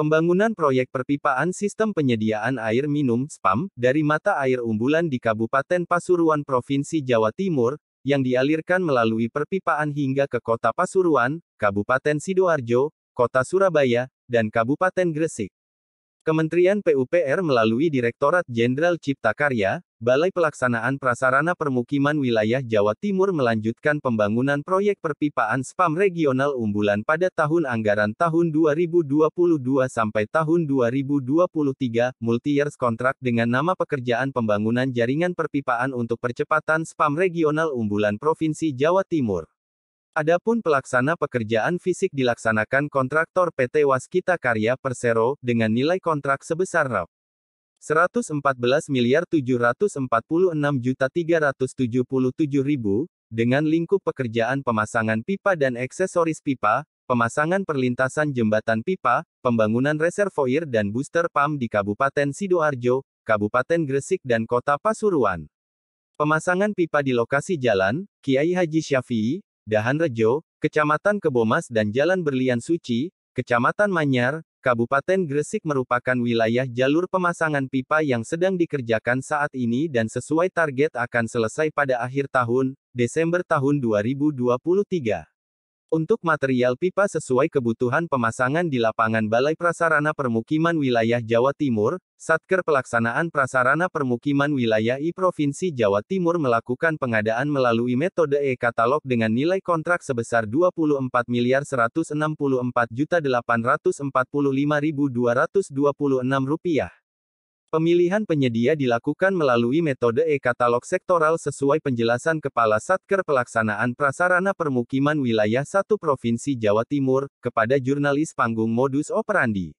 Pembangunan proyek perpipaan sistem penyediaan air minum (SPAM) dari mata air Umbulan di Kabupaten Pasuruan Provinsi Jawa Timur, yang dialirkan melalui perpipaan hingga ke Kota Pasuruan, Kabupaten Sidoarjo, Kota Surabaya, dan Kabupaten Gresik. Kementerian PUPR melalui Direktorat Jenderal Cipta Karya, Balai Pelaksanaan Prasarana Permukiman Wilayah Jawa Timur melanjutkan pembangunan proyek perpipaan SPAM regional Umbulan pada tahun anggaran tahun 2022 sampai tahun 2023, multi-years kontrak dengan nama Pekerjaan Pembangunan Jaringan Perpipaan untuk Percepatan SPAM Regional Umbulan Provinsi Jawa Timur. Adapun pelaksana pekerjaan fisik dilaksanakan kontraktor PT Waskita Karya Persero, dengan nilai kontrak sebesar Rp114.746.377.000, dengan lingkup pekerjaan pemasangan pipa dan aksesoris pipa, pemasangan perlintasan jembatan pipa, pembangunan reservoir dan booster pump di Kabupaten Sidoarjo, Kabupaten Gresik dan Kota Pasuruan. Pemasangan pipa di lokasi Jalan Kiai Haji Syafi'i, Dahan Rejo, Kecamatan Kebomas dan Jalan Berlian Suci, Kecamatan Manyar, Kabupaten Gresik merupakan wilayah jalur pemasangan pipa yang sedang dikerjakan saat ini dan sesuai target akan selesai pada akhir tahun, Desember tahun 2023. Untuk material pipa sesuai kebutuhan pemasangan di lapangan Balai Prasarana Permukiman Wilayah Jawa Timur, Satker Pelaksanaan Prasarana Permukiman Wilayah I Provinsi Jawa Timur melakukan pengadaan melalui metode e-katalog dengan nilai kontrak sebesar Rp24.164.845.226. Pemilihan penyedia dilakukan melalui metode e-katalog sektoral sesuai penjelasan Kepala Satker Pelaksanaan Prasarana Permukiman Wilayah 1 Provinsi Jawa Timur, kepada jurnalis panggung Modus Operandi.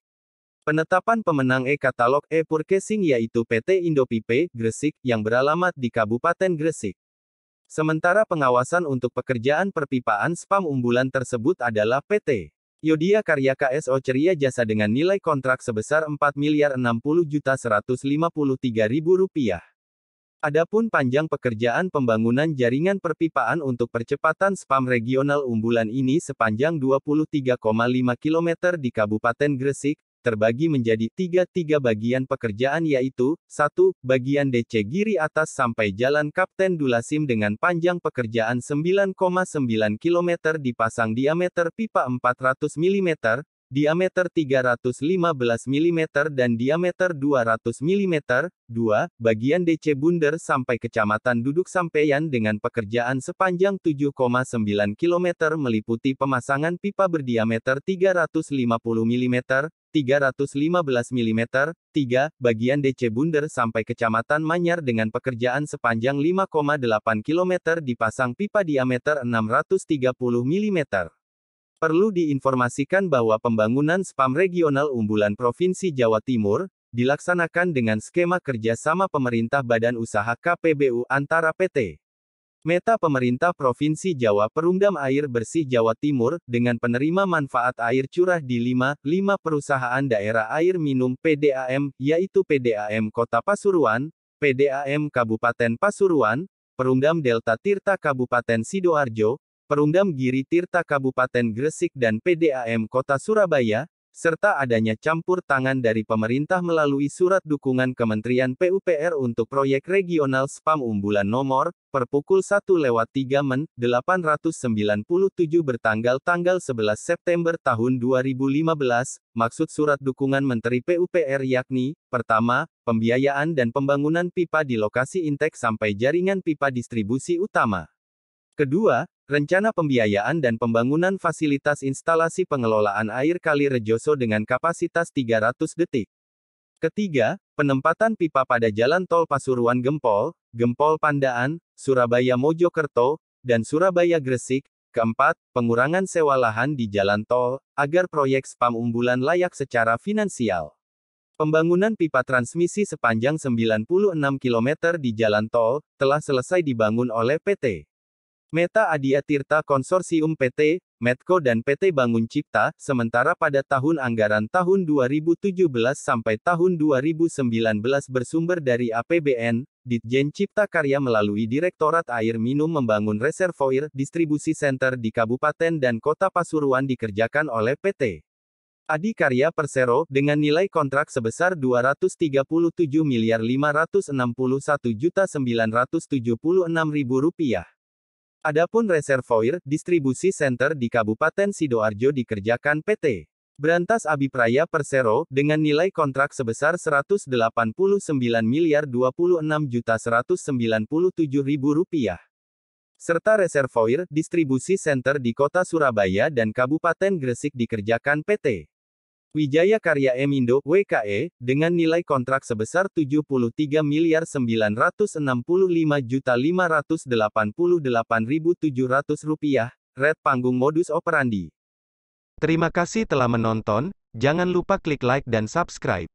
Penetapan pemenang e-katalog e-purchasing yaitu PT Indopipe, Gresik, yang beralamat di Kabupaten Gresik. Sementara pengawasan untuk pekerjaan perpipaan SPAM Umbulan tersebut adalah PT Yodia Karya KSO Ceria Jasa dengan nilai kontrak sebesar Rp4.060.153.000. Adapun panjang pekerjaan pembangunan jaringan perpipaan untuk percepatan SPAM regional Umbulan ini sepanjang 23,5 km di Kabupaten Gresik, terbagi menjadi tiga bagian pekerjaan yaitu, 1. Bagian DC Giri atas sampai Jalan Kapten Dulasim dengan panjang pekerjaan 9,9 km dipasang diameter pipa 400 mm, diameter 315 mm dan diameter 200 mm. 2. Bagian DC Bunder sampai Kecamatan Duduk Sampeyan dengan pekerjaan sepanjang 7,9 km meliputi pemasangan pipa berdiameter 350 mm, 315 mm. 3. Bagian DC Bunder sampai Kecamatan Manyar dengan pekerjaan sepanjang 5,8 km dipasang pipa diameter 630 mm. Perlu diinformasikan bahwa pembangunan SPAM regional Umbulan Provinsi Jawa Timur dilaksanakan dengan skema kerjasama pemerintah badan usaha KPBU antara PT Meta Pemerintah Provinsi Jawa Perumdam Air Bersih Jawa Timur, dengan penerima manfaat air curah di 5 perusahaan daerah air minum PDAM, yaitu PDAM Kota Pasuruan, PDAM Kabupaten Pasuruan, Perumdam Delta Tirta Kabupaten Sidoarjo, Perumdam Giri Tirta Kabupaten Gresik dan PDAM Kota Surabaya, serta adanya campur tangan dari pemerintah melalui surat dukungan Kementerian PUPR untuk proyek regional SPAM Umbulan nomor, per pukul 1:3-897 bertanggal 11 September tahun 2015, maksud surat dukungan Menteri PUPR yakni, pertama, pembiayaan dan pembangunan pipa di lokasi intek sampai jaringan pipa distribusi utama. Kedua, rencana pembiayaan dan pembangunan fasilitas instalasi pengelolaan air Kali Rejoso dengan kapasitas 300 detik. Ketiga, penempatan pipa pada Jalan Tol Pasuruan Gempol, Gempol Pandaan, Surabaya Mojokerto, dan Surabaya Gresik. Keempat, pengurangan sewa lahan di jalan tol, agar proyek SPAM Umbulan layak secara finansial. Pembangunan pipa transmisi sepanjang 96 km di jalan tol, telah selesai dibangun oleh PT Meta Adia Tirta Konsorsium PT Medco dan PT Bangun Cipta, sementara pada tahun anggaran tahun 2017 sampai tahun 2019 bersumber dari APBN, Ditjen Cipta Karya melalui Direktorat Air Minum membangun reservoir distribusi center di Kabupaten dan Kota Pasuruan dikerjakan oleh PT Adikarya Persero, dengan nilai kontrak sebesar Rp237.561.976.000. Adapun reservoir, distribusi center di Kabupaten Sidoarjo dikerjakan PT Brantas Abipraya Persero, dengan nilai kontrak sebesar Rp189.026.197.000. Serta reservoir, distribusi center di Kota Surabaya dan Kabupaten Gresik dikerjakan PT Wijaya Karya Emindo, WKE, dengan nilai kontrak sebesar Rp73.965.588.700, red panggung modus operandi. Terima kasih telah menonton, jangan lupa klik like dan subscribe.